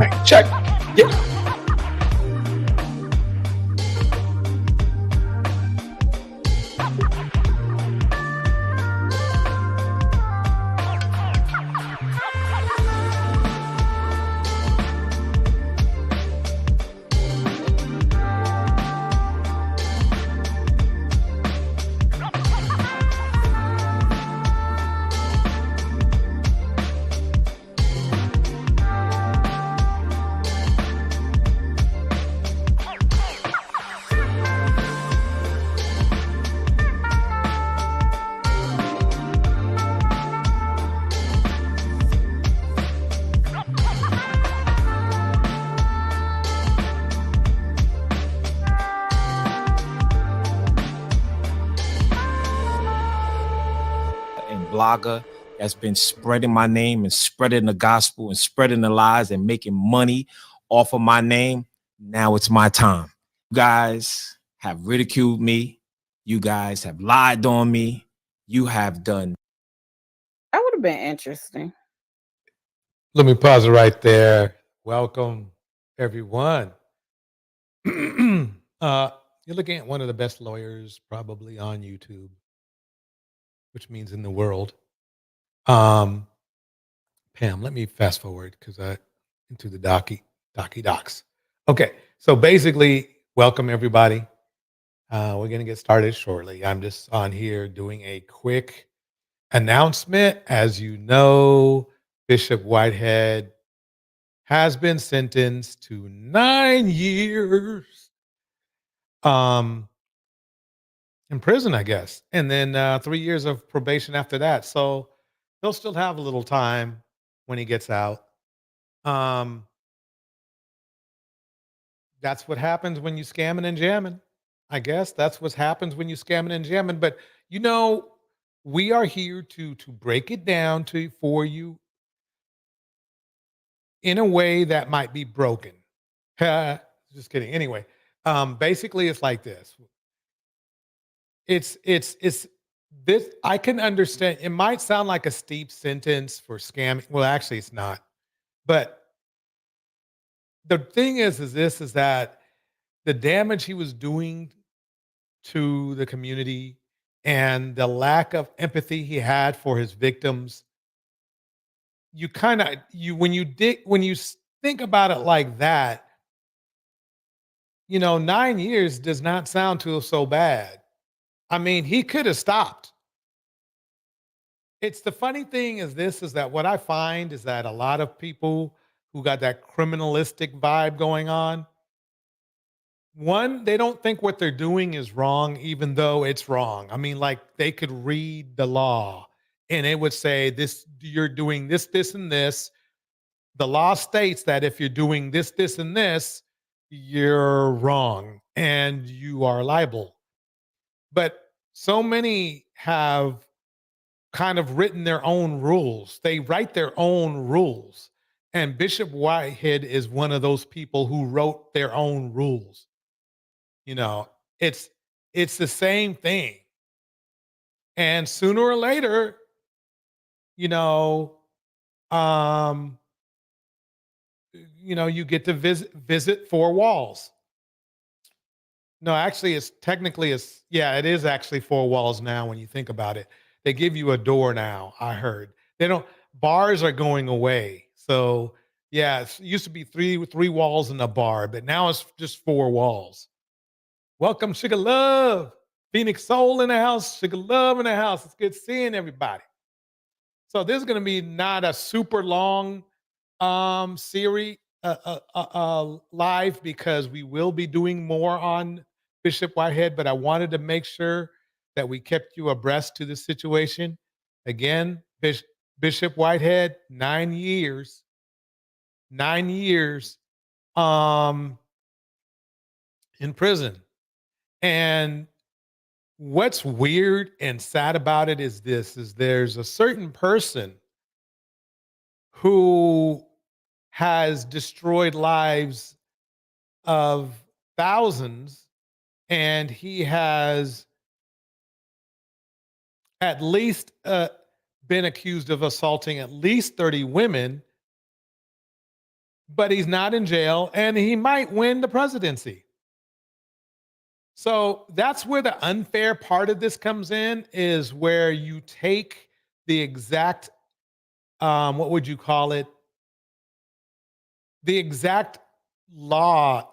Mic check. Yeah. And blogger that's been spreading my name and spreading the gospel and spreading the lies and making money off of my name. Now it's my time. You guys have ridiculed me. You guys have lied on me. You have done. That would have been interesting. Let me pause it right there. Welcome, everyone. You're looking at one of the best lawyers probably on YouTube, which means in the world. Pam, let me fast forward because I into the docs. Okay, so basically, welcome everybody. We're gonna get started shortly. I'm just on here doing a quick announcement. As you know, Bishop Whitehead has been sentenced to 9 years in prison, I guess, and then 3 years of probation after that. So he'll still have a little time when he gets out. Um, that's what happens when you scamming and jamming. I guess that's what happens when you scamming and jamming. But you know, we are here to break it down to for you in a way that might be broken. Just kidding. Anyway, basically, it's like this. It's this. I can understand. It might sound like a steep sentence for scamming. Well, actually, it's not. But the thing is that the damage he was doing to the community and the lack of empathy he had for his victims, you kind of you when you think about it like that, 9 years does not sound too so bad. I mean, he could have stopped. It's the funny thing is that what I find is that a lot of people who got that criminalistic vibe going on, one, they don't think what they're doing is wrong, even though it's wrong. I mean, like they could read the law and it would say this, you're doing this, this, and this. The law states that if you're doing this, this, and this, you're wrong and you are liable. But so many have kind of written their own rules. They write their own rules. And Bishop Whitehead is one of those people who wrote their own rules. You know, it's it's the same thing. And sooner or later, you know, um, you get to visit four walls. No, actually, it is actually four walls now when you think about it. They give you a door now, I heard. They don't bars are going away. So yeah, it used to be three walls in a bar, but now it's just four walls. Welcome, Sugar Love. Phoenix Soul in the house, Sugar Love in the house. It's good seeing everybody. So this is gonna be not a super long series live because we will be doing more on Bishop Whitehead, but I wanted to make sure that we kept you abreast to the situation. Again, Bishop Whitehead, 9 years, 9 years um, in prison. And what's weird and sad about it is there's a certain person who has destroyed lives of thousands, and he has at least been accused of assaulting at least 30 women but he's not in jail and he might win the presidency. So that's where the unfair part of this comes in, is where you take the exact, what would you call it? The exact law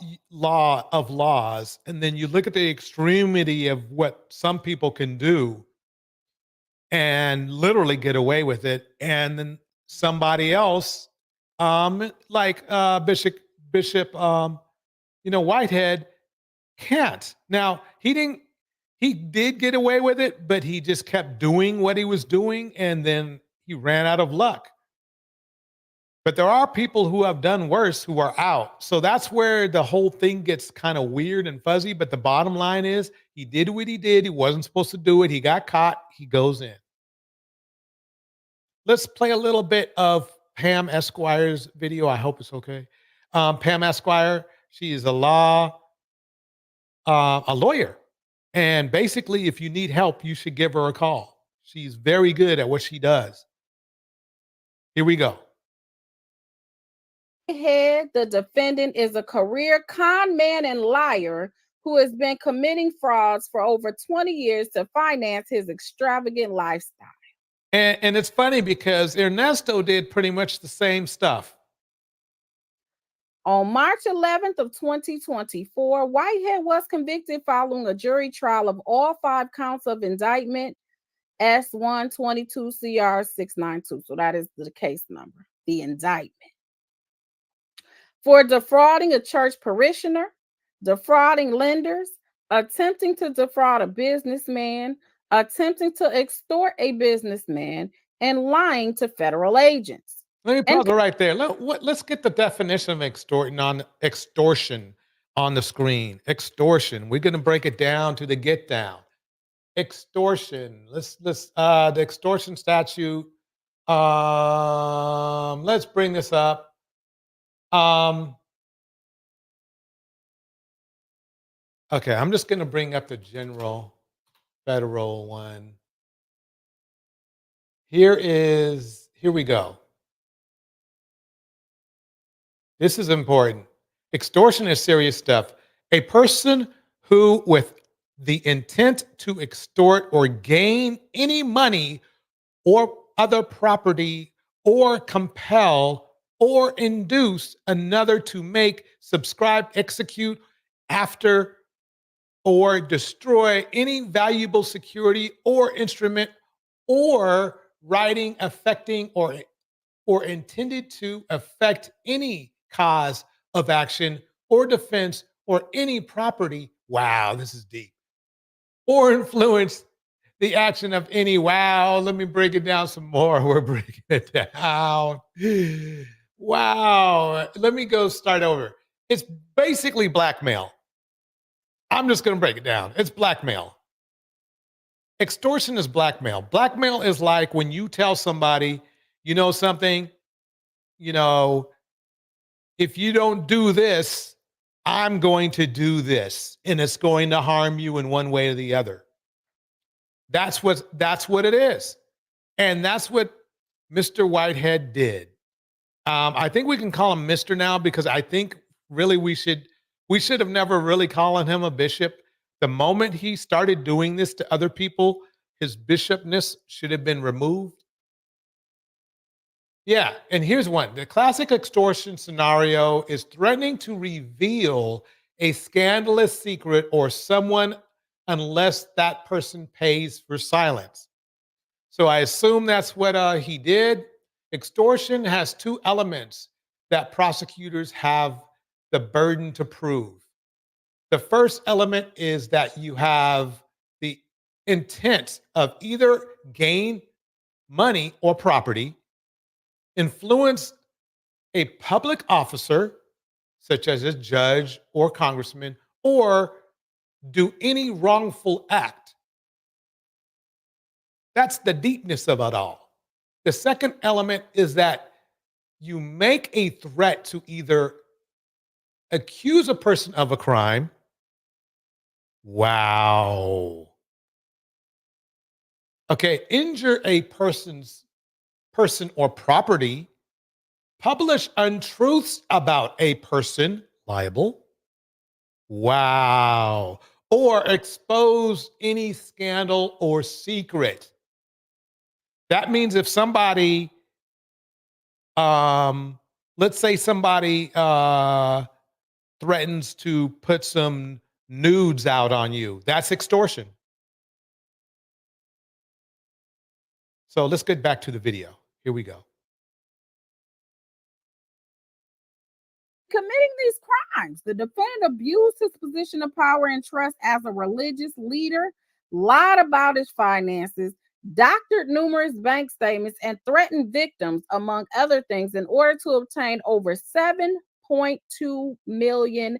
of laws, and then you look at the extremity of what some people can do and literally get away with it, and then somebody else, like Bishop, Whitehead, can't. Now, he did get away with it, but he just kept doing what he was doing, and then he ran out of luck. But there are people who have done worse who are out. So that's where the whole thing gets kind of weird and fuzzy. But the bottom line is he did what he did. He wasn't supposed to do it. He got caught. He goes in. Let's play a little bit of Pam Esquire's video. I hope it's okay. Pam Esquire, she is a lawyer. And basically, if you need help, you should give her a call. She's very good at what she does. Here we go. Whitehead, the defendant, is a career con man and liar who has been committing frauds for over 20 years to finance his extravagant lifestyle. And it's funny because Ernesto did pretty much the same stuff. On March 11th of 2024, Whitehead was convicted following a jury trial of all 5 counts of indictment S122CR692. So that is the case number, the indictment. For defrauding a church parishioner, defrauding lenders, attempting to defraud a businessman, attempting to extort a businessman, and lying to federal agents. Let me pause it right there. Let's get the definition of extortion on the screen. Extortion. We're going to break it down to the get down. Extortion. Let's the extortion statute. Let's bring this up. Okay, I'm just going to bring up the general federal one. Here we go. This is important. Extortion is serious stuff. A person who, with the intent to extort or gain any money or other property, or compel or induce another to make, subscribe, execute, after, or destroy any valuable security or instrument or writing affecting or intended to affect any cause of action or defense or any property. Wow, this is deep. Or influence the action of any. Wow, let me break it down some more. We're breaking it down. Wow, let me go start over. It's basically blackmail. I'm just going to break it down. It's blackmail. Extortion is blackmail. Blackmail is like when you tell somebody, you know something, you know, if you don't do this, I'm going to do this, and it's going to harm you in one way or the other. That's what it is. And that's what Mr. Whitehead did. I think we can call him Mr. now, because I think really we should have never really called him a bishop. The moment he started doing this to other people, his bishopness should have been removed. Yeah, and here's one. The classic extortion scenario is threatening to reveal a scandalous secret or someone unless that person pays for silence. So I assume that's what he did. Extortion has 2 elements that prosecutors have the burden to prove. The first element is that you have the intent of either gain money or property, influence a public officer, such as a judge or congressman, or do any wrongful act. That's the deepness of it all. The second element is that you make a threat to either accuse a person of a crime. Wow. Okay, injure a person or property, publish untruths about a person, liable. Wow. Or expose any scandal or secret. That means if somebody, um, let's say somebody threatens to put some nudes out on you, that's extortion. So let's get back to the video. Here we go. Committing these crimes. The defendant abused his position of power and trust as a religious leader, lied about his finances, doctored numerous bank statements, and threatened victims, among other things, in order to obtain over $7.2 million.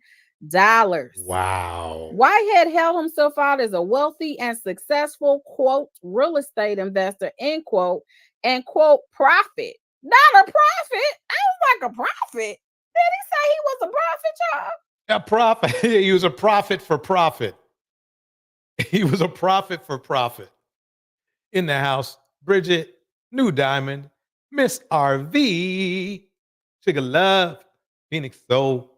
Wow. Whitehead held himself out as a wealthy and successful, quote, real estate investor, end quote, and quote, profit. Not a profit. I was like, a profit. Did he say he was a prophet, y'all? A prophet. He was a prophet for profit. He was a prophet for profit. In the house, Bridget, New Diamond, Miss RV, Sugar Love, Phoenix Soul.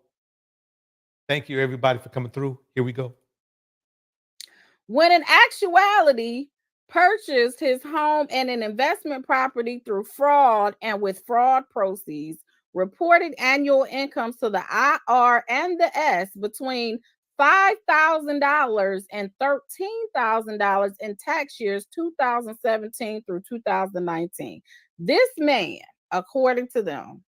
Thank you, everybody, for coming through. Here we go. When in actuality, purchased his home and an investment property through fraud and with fraud proceeds, reported annual incomes to the IR and the S between $5,000 and $13,000 in tax years 2017 through 2019. This man, according to them,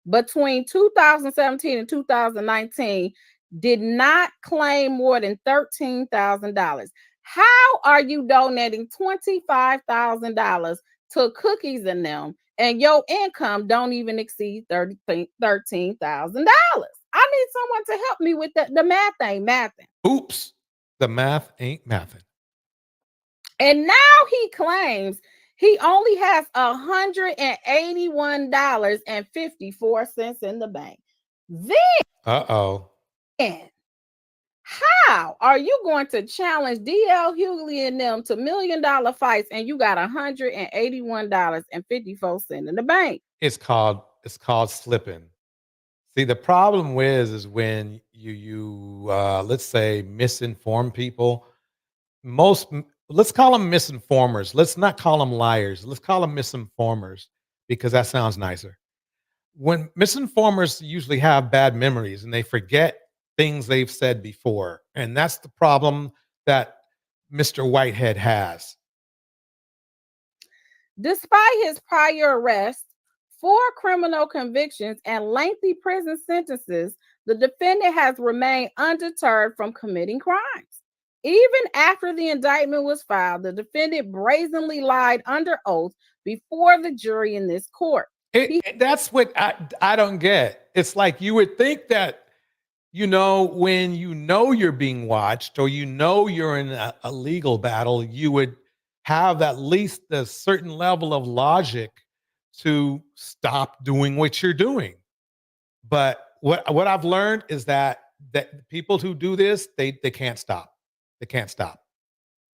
between 2017 and 2019 did not claim more than $13,000. How are you donating $25,000 to cookies and them and your income don't even exceed $13,000? I need someone to help me with the math ain't mathing. Oops, the math ain't mathing. And now he claims he only has $181.54 in the bank. Uh-oh. Then, how are you going to challenge DL Hughley and them to $1 million fights and you got $181.54 in the bank? It's called slipping. See, the problem is when you let's say misinform people. Let's call them misinformers. Let's not call them liars. Let's call them misinformers because that sounds nicer. When misinformers usually have bad memories and they forget things they've said before, and that's the problem that Mr. Whitehead has. Despite his prior arrest, 4 criminal convictions, and lengthy prison sentences, the defendant has remained undeterred from committing crimes. Even after the indictment was filed, the defendant brazenly lied under oath before the jury in this court. That's what I don't get. It's like you would think that, when you're being watched or you're in a legal battle, you would have at least a certain level of logic to stop doing what you're doing. But what I've learned is that people who do this, they can't stop. They can't stop.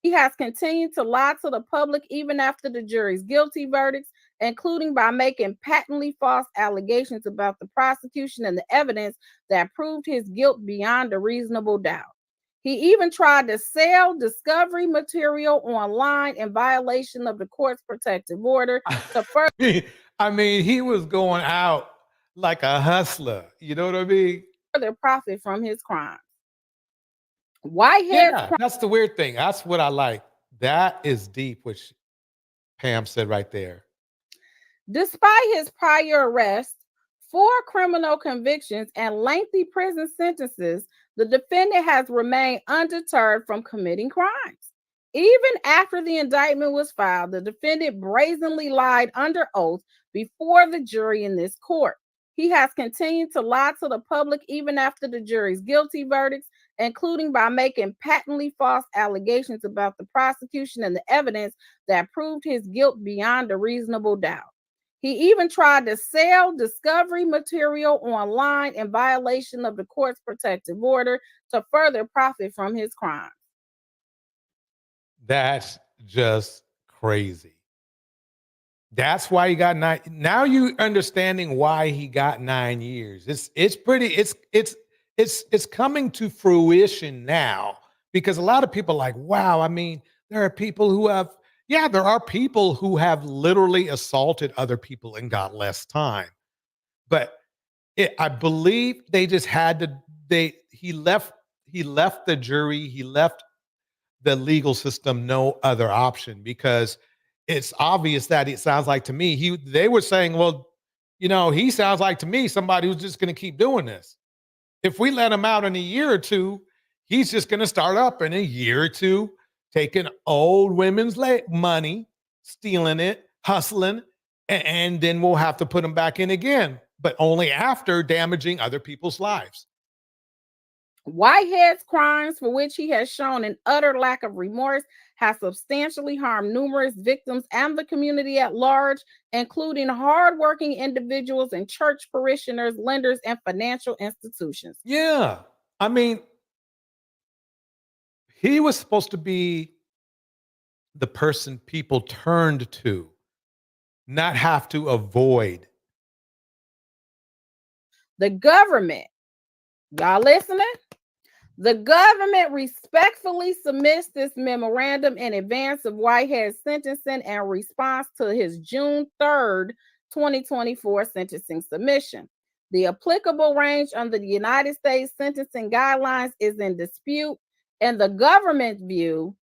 He has continued to lie to the public even after the jury's guilty verdicts, including by making patently false allegations about the prosecution and the evidence that proved his guilt beyond a reasonable doubt. He even tried to sell discovery material online in violation of the court's protective order to further I mean, he was going out like a hustler. You know what I mean? profit from his crimes. Whitehead's Yeah, that's the weird thing. That's what I like. That is deep, which Pam said right there. Despite his prior arrest, 4 criminal convictions, and lengthy prison sentences, the defendant has remained undeterred from committing crimes. Even after the indictment was filed, the defendant brazenly lied under oath before the jury in this court. He has continued to lie to the public even after the jury's guilty verdicts, including by making patently false allegations about the prosecution and the evidence that proved his guilt beyond a reasonable doubt. He even tried to sell discovery material online in violation of the court's protective order to further profit from his crimes. That's just crazy. That's why he got 9. Now you understanding why he got 9 years. It's pretty it's coming to fruition now because a lot of people are like, wow, I mean, there are people who have yeah, there are people who have literally assaulted other people and got less time. But I believe they just had to they he left the jury, he left the legal system no other option because it's obvious that it sounds like to me they were saying, well, he sounds like to me somebody who's just going to keep doing this. If we let him out in a year or two, he's just going to start up in a year or two, taking old women's money, stealing it, hustling, and then we'll have to put him back in again, but only after damaging other people's lives. Whitehead's crimes, for which he has shown an utter lack of remorse, have substantially harmed numerous victims and the community at large, including hardworking individuals and church parishioners, lenders, and financial institutions. Yeah. I mean, he was supposed to be the person people turned to, not have to avoid. The government, y'all listening? The government respectfully submits this memorandum in advance of Whitehead's sentencing in response to his June 3rd, 2024 sentencing submission. The applicable range under the United States sentencing guidelines is in dispute. In the government's view,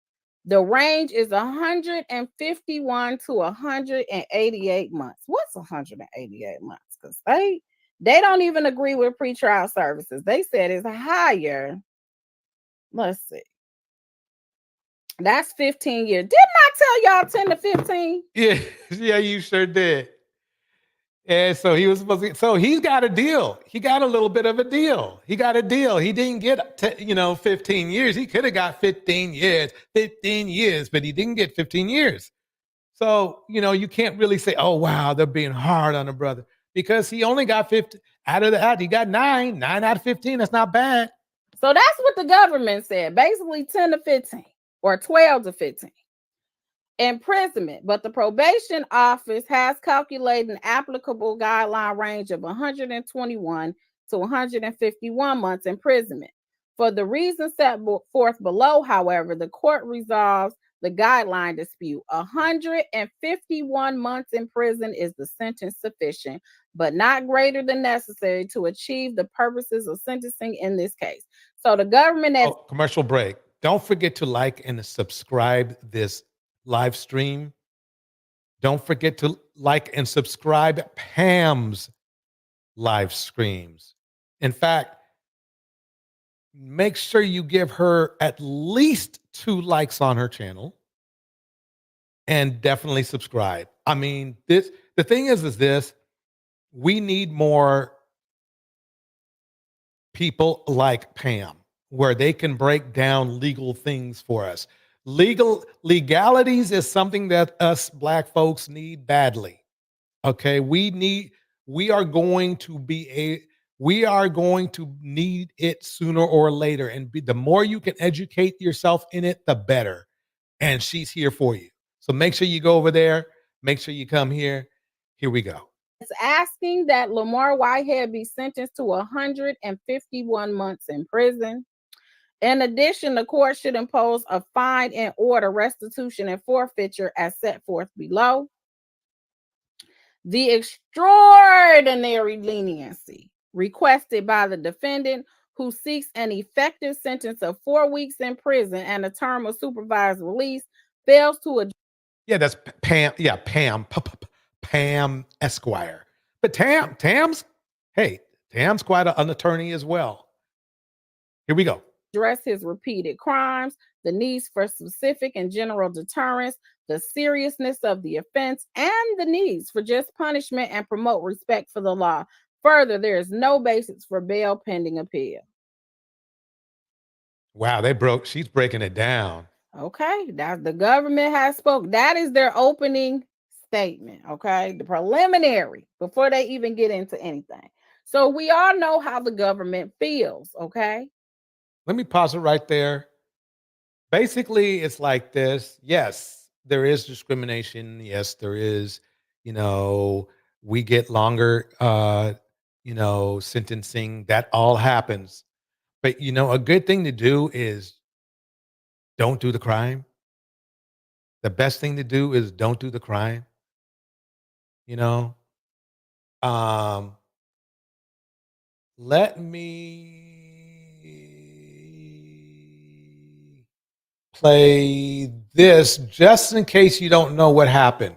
the range is 151 to 188 months. What's 188 months? Because they don't even agree with pretrial services. They said it's higher. Let's see. That's 15 years. Didn't I tell y'all 10 to 15? Yeah, yeah, you sure did. And so he was supposed to, so he's got a deal. He got a little bit of a deal. He got a deal. He didn't get 15 years. He could have got 15 years, but he didn't get 15 years. So, you can't really say, oh, wow, they're being hard on a brother because he only got 50 out of that. He got 9 out of 15. That's not bad. So that's what the government said, basically 10 to 15 or 12 to 15 imprisonment. But the probation office has calculated an applicable guideline range of 121 to 151 months imprisonment. For the reasons set forth below, however, the court resolves the guideline dispute. 151 months in prison is the sentence sufficient, but not greater than necessary to achieve the purposes of sentencing in this case. So the government has commercial break. Don't forget to like and subscribe this live stream. Don't forget to like and subscribe Pam's live streams. In fact, make sure you give her at least 2 likes on her channel and definitely subscribe. I mean, the thing is this, we need more people like Pam where they can break down legal things for us. Legalities is something that us Black folks need badly. Okay, we are going to need it sooner or later, and the more you can educate yourself in it, the better. And she's here for you. So make sure you go over there. Make sure you come here. Here we go. It's asking that Lamar Whitehead be sentenced to 151 months in prison. In addition, the court should impose a fine and order restitution and forfeiture as set forth below. The extraordinary leniency requested by the defendant, who seeks an effective sentence of 4 weeks in prison and a term of supervised release, fails to address. Yeah, that's Pam. Yeah, Pam Esquire. But Tam's quite an attorney as well. Here we go. Address his repeated crimes, the needs for specific and general deterrence, the seriousness of the offense, and the needs for just punishment and promote respect for the law. Further, there is no basis for bail pending appeal. Wow, she's breaking it down. Okay, that the government has spoke. That is their opening statement. Okay, the preliminary before they even get into anything. So we all know how the government feels. Okay. Let me pause it right there. Basically, it's like this. Yes, there is discrimination. Yes, there is, you know, we get longer, sentencing. That all happens. But, a good thing to do is don't do the crime. The best thing to do is don't do the crime, you know? Um, let me play this just in case you don't know what happened.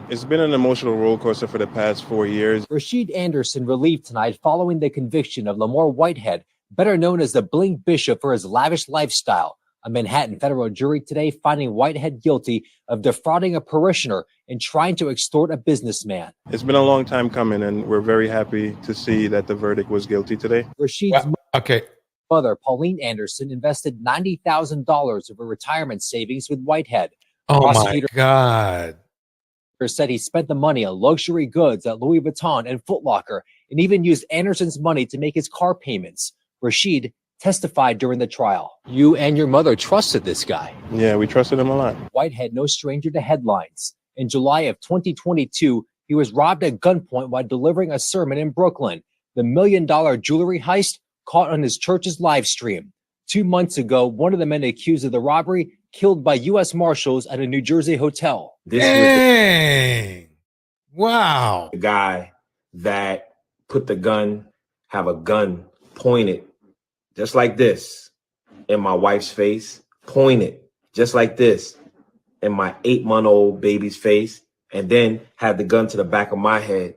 It's been an emotional roller coaster for the past 4 years. Rashid Anderson relieved tonight following the conviction of Lamar Whitehead, better known as the Bling Bishop, for his lavish lifestyle. A Manhattan federal jury today finding Whitehead guilty of defrauding a parishioner and trying to extort a businessman. It's been a long time coming, and we're very happy to see that the verdict was guilty today. Rashid's Okay. mother, Pauline Anderson, invested $90,000 of her retirement savings with Whitehead. Oh my God. Said he spent the money on luxury goods at Louis Vuitton and Foot Locker and even used Anderson's money to make his car payments. Rashid testified during the trial. You and your mother trusted this guy. Yeah, we trusted him a lot. Whitehead, no stranger to headlines. In July of 2022, he was robbed at gunpoint while delivering a sermon in Brooklyn. The $1 million jewelry heist caught on his church's live stream. 2 months ago, one of the men accused of the robbery killed by U.S. Marshals at a New Jersey hotel. Dang. Wow. The guy that put the gun, have a gun pointed just like this in my wife's face, pointed just like this in my 8-month-old baby's face, and then had the gun to the back of my head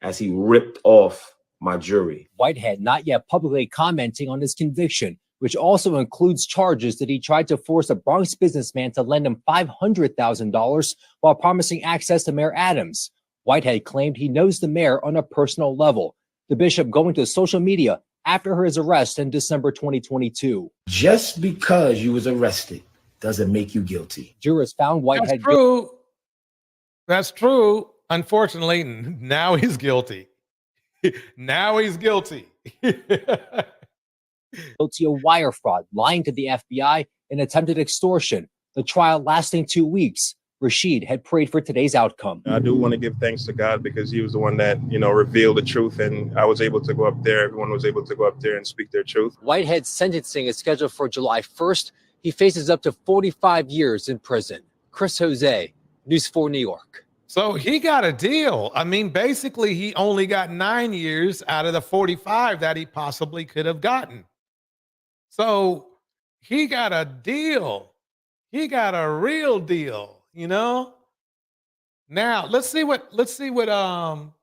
as he ripped off my jewelry. Whitehead not yet publicly commenting on his conviction, which also includes charges that he tried to force a Bronx businessman to lend him $500,000 while promising access to Mayor Adams. Whitehead claimed he knows the mayor on a personal level. The bishop going to social media after his arrest in December 2022. Just because you was arrested doesn't make you guilty. Jurors found Whitehead guilty. That's true. Unfortunately, now he's guilty. Now he's guilty. Guilty of wire fraud, lying to the FBI, and attempted extortion. The trial lasting 2 weeks. Rashid had prayed for today's outcome. I do want to give thanks to God because he was the one that, revealed the truth, and I was able to go up there. Everyone was able to go up there and speak their truth. Whitehead's sentencing is scheduled for July 1st. He faces up to 45 years in prison. Chris Jose, News 4 New York. So he got a deal. I mean, basically, he only got 9 years out of the 45 that he possibly could have gotten. So he got a deal. He got a real deal, Now, let's see what D.L.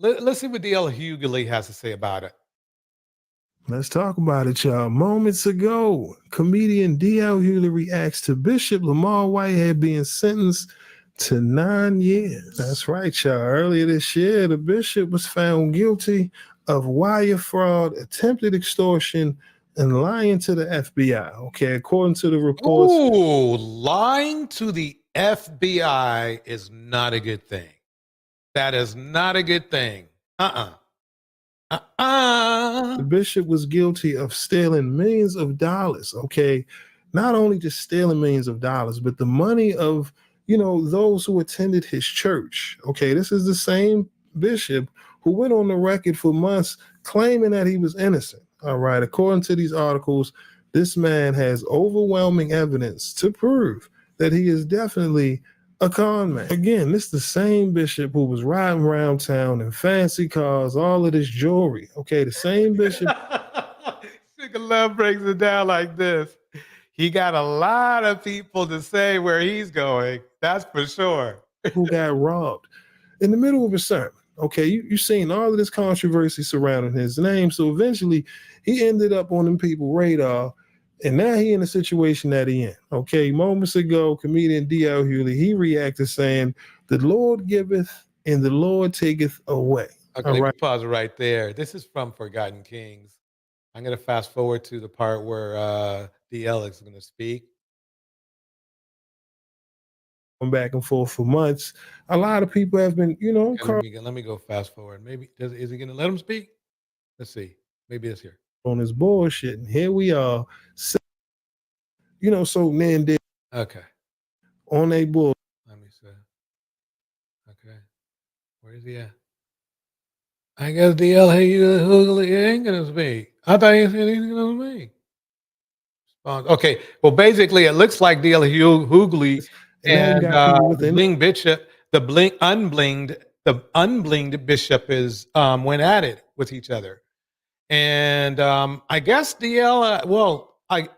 Hughley has to say about it. Let's talk about it, y'all. Moments ago, comedian D.L. Hughley reacts to Bishop Lamar Whitehead being sentenced to 9 years. That's right, y'all. Earlier this year, the bishop was found guilty of wire fraud, attempted extortion, and lying to the FBI. Okay, according to the reports. Ooh, lying to the FBI is not a good thing. That is not a good thing. The bishop was guilty of stealing millions of dollars. Okay, not only just stealing millions of dollars, but the money of those who attended his church. Okay, this is the same bishop who went on the record for months claiming that he was innocent. All right, according to these articles, this man has overwhelming evidence to prove that he is definitely a con man. Again, this is the same bishop who was riding around town in fancy cars, all of this jewelry. Okay, the same bishop. Sick of Love breaks it down like this. He got a lot of people to say where he's going. That's for sure. Who got robbed in the middle of a sermon. Okay, you've seen all of this controversy surrounding his name. So eventually he ended up on them people's radar. And now he in the situation that he in. Okay, moments ago, comedian D.L. Hughley, he reacted saying, "The Lord giveth and the Lord taketh away." Okay, let me pause it right there. This is from Forgotten Kings. I'm going to fast forward to the part where D.L. is going to speak. Back and forth for months. A lot of people have been, Okay, let me go fast forward. Maybe is he going to let him speak? Let's see. Maybe it's here. On his bullshit, and here we are. So then did okay on a bull. Where's he at? I guess DL Hughley ain't gonna speak. I thought he said he's gonna speak. Okay, well, basically, it looks like DL Hughley And now you and got people the within bling bishop, the unblinged bishop is went at it with each other, and I guess DL. I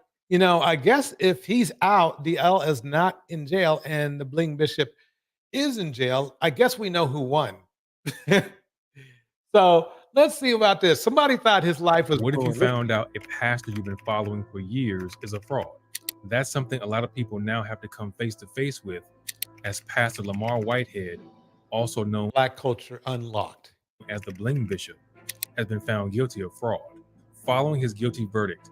guess if he's out, DL is not in jail, and the bling bishop is in jail. I guess we know who won. So let's see about this. Somebody thought his life was What if you ruined. Let's- found out a pastor you've been following for years is a fraud? That's something a lot of people now have to come face to face with, as Pastor Lamar Whitehead, also known Black Culture Unlocked. as the Bling Bishop, has been found guilty of fraud. Following his guilty verdict,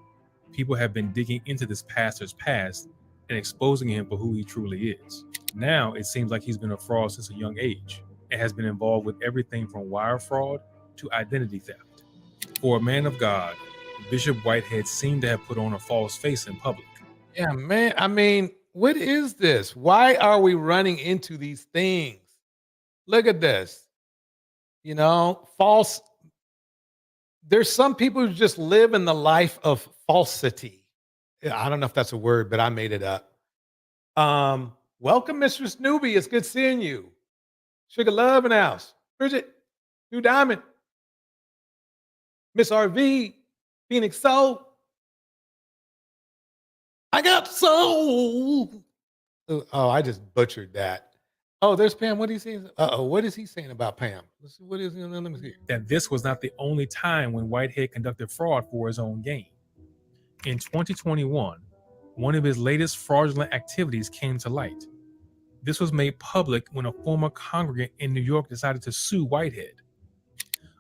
people have been digging into this pastor's past and exposing him for who he truly is. Now it seems like he's been a fraud since a young age and has been involved with everything from wire fraud to identity theft. For a man of God, Bishop Whitehead seemed to have put on a false face in public. Yeah, man. I mean, what is this? Why are we running into these things? Look at this. You know, false. There's some people who just live in the life of falsity. Yeah, I don't know if that's a word, but I made it up. Welcome, Mistress Newbie. It's good seeing you. Sugar Love in the house. Bridget, New Diamond, Miss RV, Phoenix Soul. I got soul. Oh, I just butchered that. Oh, there's Pam. What is he saying? What is he saying about Pam? Let's see. What is he? Let me see. That this was not the only time when Whitehead conducted fraud for his own gain. In 2021, one of his latest fraudulent activities came to light. This was made public when a former congregant in New York decided to sue Whitehead.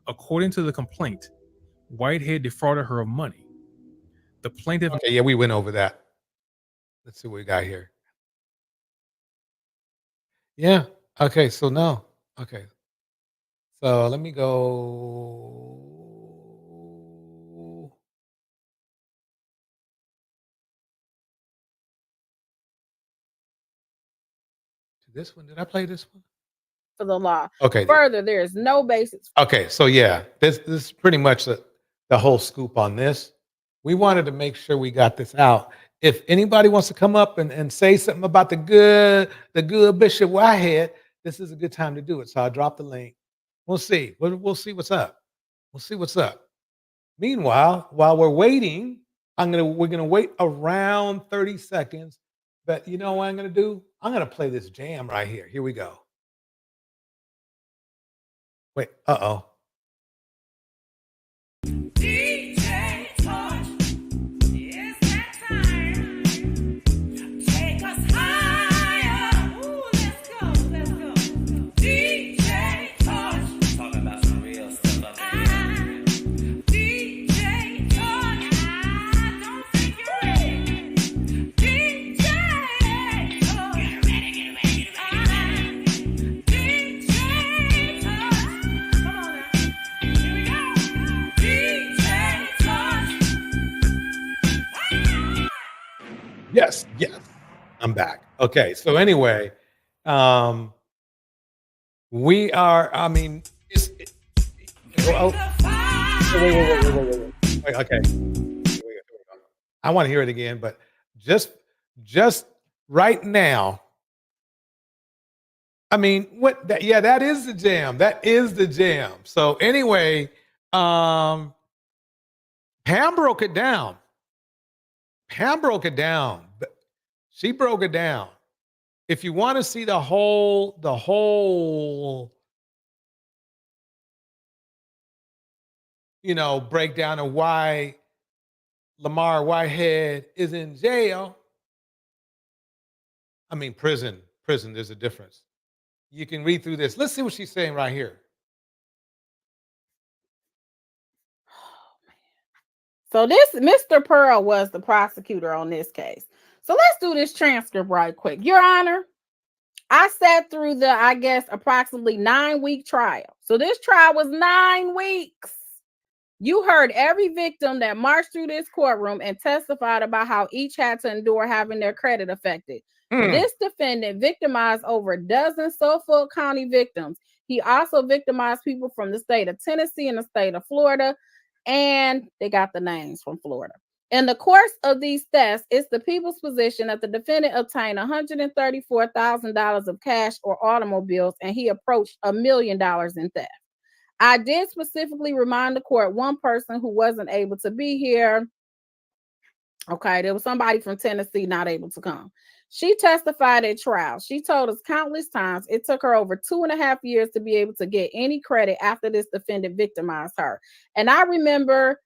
According to the complaint, Whitehead defrauded her of money. The plaintiff Okay, yeah, we went over that. Let's see what we got here. Yeah. Okay, so no. Okay. So let me go. To this one. Did I play this one? For the law. Okay. Further, there is no basis. Okay, so yeah, this is pretty much the whole scoop on this. We wanted to make sure we got this out. If anybody wants to come up and say something about the good Bishop Whitehead, this is a good time to do it. So I'll drop the link. We'll see. We'll see what's up. We'll see what's up. Meanwhile, while we're waiting, we're gonna wait around 30 seconds. But you know what I'm gonna do? I'm gonna play this jam right here. Here we go. Wait, uh-oh. DJ Touch, it's that time. Take us higher. Ooh, let's go. DJ Touch, talking about some real stuff up here. DJ Touch, I don't think you're ready. DJ Touch, get ready. DJ Touch, come on now. Here we go. DJ Touch. Yes. I'm back. Okay, so anyway, we are, I mean, oh, wait, okay. I want to hear it again, but just right now, I mean, that is the jam. That is the jam. So anyway, Pam broke it down. She broke it down. If you want to see the whole breakdown of why Lamar Whitehead is in jail, I mean prison, there's a difference. You can read through this. Let's see what she's saying right here. So this Mr. Pearl was the prosecutor on this case. So let's do this transcript right quick. Your Honor, I sat through the, I guess, approximately 9-week trial. So this trial was 9 weeks. You heard every victim that marched through this courtroom and testified about how each had to endure having their credit affected. This defendant victimized over a dozen Suffolk County victims. He also victimized people from the state of Tennessee and the state of Florida, and they got the names from Florida. In the course of these thefts, it's the people's position that the defendant obtained $134,000 of cash or automobiles, and he approached $1 million in theft. I did specifically remind the court one person who wasn't able to be here. Okay, there was somebody from Tennessee not able to come. She testified at trial. She told us countless times it took her over 2.5 years to be able to get any credit after this defendant victimized her. And I remember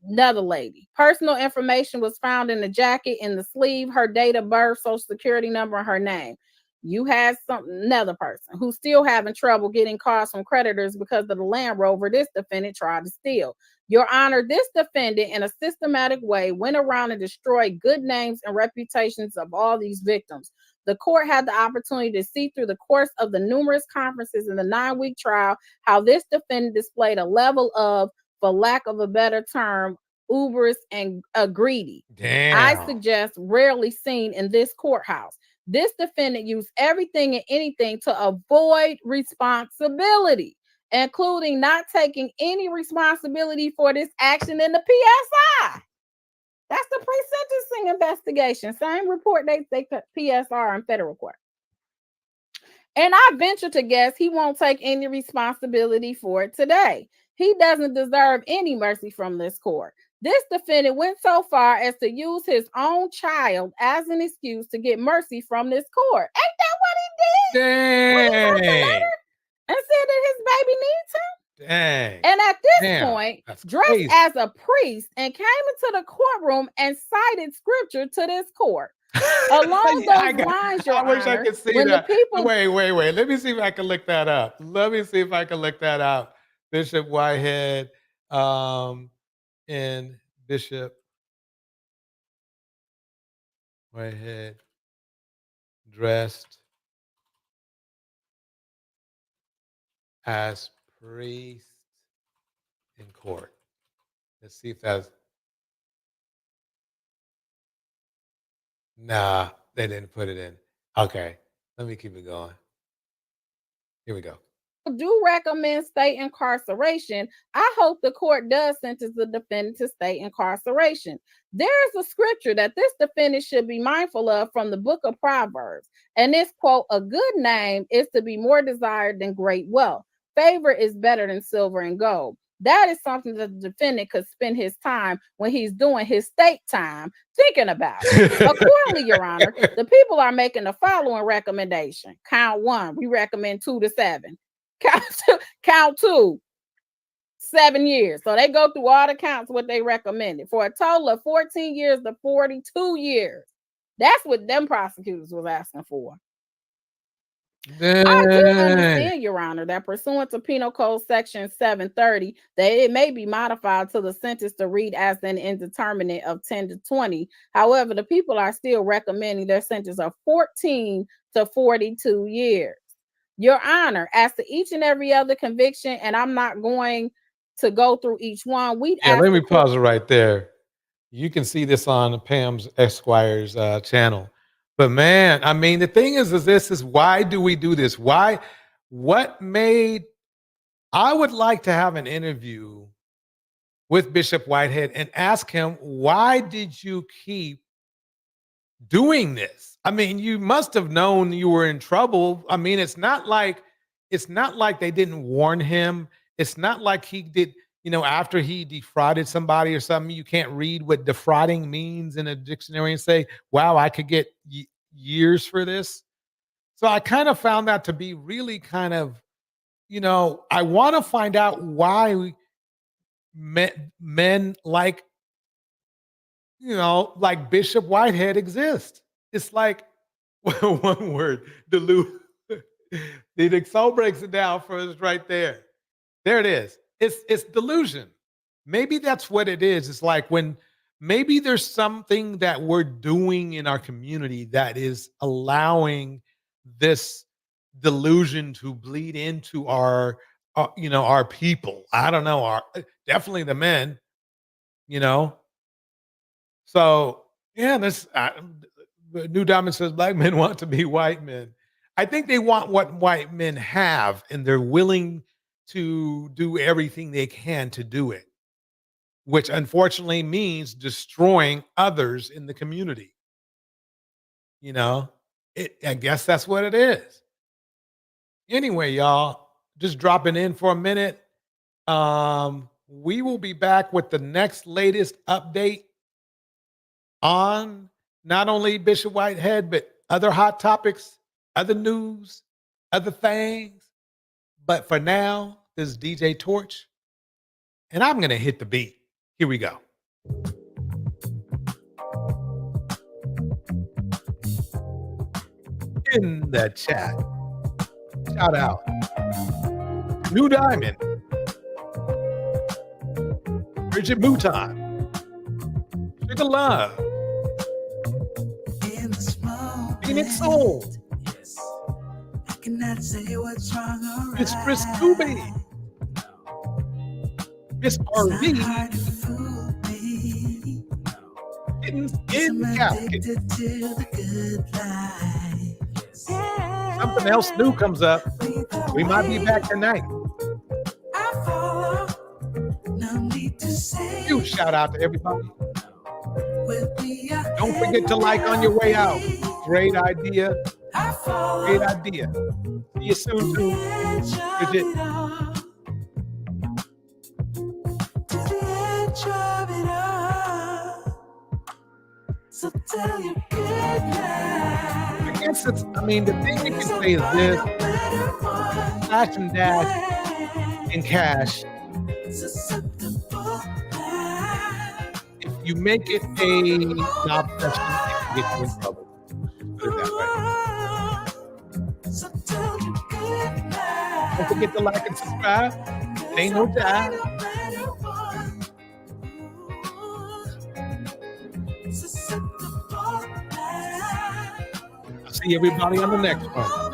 another lady. Personal information was found in the jacket, in the sleeve, her date of birth, social security number, and her name. You had another person who's still having trouble getting cars from creditors because of the Land Rover this defendant tried to steal. Your Honor, this defendant in a systematic way went around and destroyed good names and reputations of all these victims. The court had the opportunity to see through the course of the numerous conferences in the 9-week trial how this defendant displayed a level of, for lack of a better term, uberous and greedy. I Damn. suggest rarely seen in this courthouse. This defendant used everything and anything to avoid responsibility, including not taking any responsibility for this action in the PSI. That's the pre-sentencing investigation. Same report they PSR in federal court. And I venture to guess he won't take any responsibility for it today. He doesn't deserve any mercy from this court. This defendant went so far as to use his own child as an excuse to get mercy from this court. Ain't that what he did? When he wrote the letter and said that his baby needs him? Dang. And at this Damn, point, that's dressed crazy. as a priest and came into the courtroom and cited scripture to this court. Along Yeah, those lines, Your I wish I Honor, could see when that. the people Wait. Let me see if I can look that up. Let me see if I can look that up. Bishop Whitehead, and Bishop Whitehead dressed as priest in court. Let's see if that's. Nah, they didn't put it in. Okay, let me keep it going. Here we go. do recommend state incarceration, I hope the court does sentence the defendant to state incarceration. There is a scripture that this defendant should be mindful of from the book of Proverbs. And this quote, a good name is to be more desired than great wealth. Favor is better than silver and gold. That is something that the defendant could spend his time when he's doing his state time thinking about. Accordingly, Your Honor, the people are making the following recommendation. Count one, we recommend 2 to 7. Count two, 7 years. So they go through all the counts what they recommended for a total of 14 years to 42 years. That's what them prosecutors was asking for. I do understand, Your Honor, that pursuant to Penal Code Section 730, that it may be modified to the sentence to read as an indeterminate of 10 to 20. However, the people are still recommending their sentence of 14 to 42 years. Your Honor, as to each and every other conviction, and I'm not going to go through each one. Yeah, let me pause it right there. You can see this on Pam's Esquire's channel. But man, I mean, the thing is this is why do we do this? Why? What made? I would like to have an interview with Bishop Whitehead and ask him, why did you keep doing this? I mean, you must have known you were in trouble. I mean, it's not like they didn't warn him. It's not like he did, after he defrauded somebody or something. You can't read what defrauding means in a dictionary and say, wow, I could get years for this. So I kind of found that to be really kind of, I want to find out why men like, like Bishop Whitehead exist. It's like one word, delusion. The Excel breaks it down for us right there. There it is. It's delusion. Maybe that's what it is. It's like when maybe there's something that we're doing in our community that is allowing this delusion to bleed into our our people. I don't know, our definitely the men, So yeah, this New Diamond says black men want to be white men. I think they want what white men have, and they're willing to do everything they can to do it, which unfortunately means destroying others in the community. You know, I guess that's what it is. Anyway, y'all, just dropping in for a minute. We will be back with the next latest update on not only Bishop Whitehead, but other hot topics, other news, other things. But for now, this is DJ Torch, and I'm going to hit the beat. Here we go. In the chat, shout out New Diamond, Bridget Mouton, Sugar Love, Phoenix Soul, I cannot say what's wrong or Miss right. Chris Kubi, Miss RV, Getting Skin Casket. Something else new comes up. We might be back tonight. Huge shout out to everybody. Don't forget to like on your way out. Great idea. Great idea. See you soon, too. Bridget. So tell your good night. I guess it's, I mean, the thing you can say is this: Slash and Dash in cash. If you make it an obsession, it can get you in trouble. Put it that way. So tell your good night. Don't forget to like and subscribe. It ain't no time. I'll see everybody on the next one.